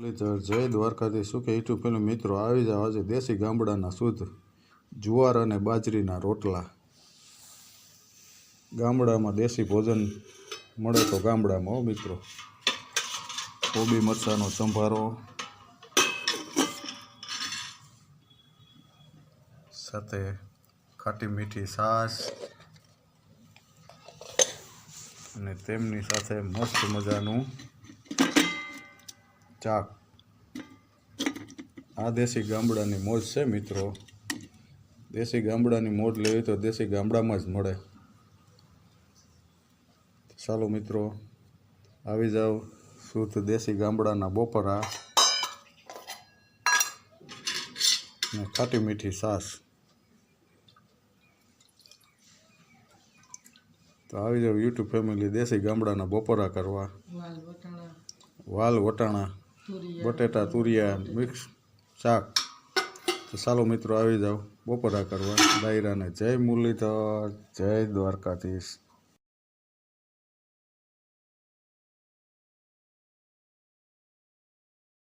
જય દ્વારકાથી શું કે યુટ્યુબ પેલું મિત્રો આવી જાવ આજે દેશી ગામડાના શુદ્ધ જુવાર અને બાજરીના રોટલા. ગામડામાં દેશી ભોજન મળે તો ગામડામાં હો મિત્રો. કોબી મરચાંનો સંભારો સાથે ખાટી મીઠી છાશ અને તેમની સાથે મસ્ત મજાનું ચાક. આ દેશી ગામડાની મોજ છે મિત્રો. દેશી ગામડાની મોજ લેવી તો દેશી ગામડામાં જ મળે. ચાલો મિત્રો આવી જાઓ શુદ્ધ દેશી ગામડાના બપોરા ને ખાટી મીઠી છાશ. તો આવી જાઓ યુટ્યુબ ફેમિલી દેશી ગામડાના બપોરા કરવા. વાલ વટાણા બટેટા તુરિયા મિક્સ શાક. તો ચાલો મિત્રો આવી જાઓ બપોરા કરવા. ડાયરાને જય મુરલીધર, જય દ્વારકાધીશ.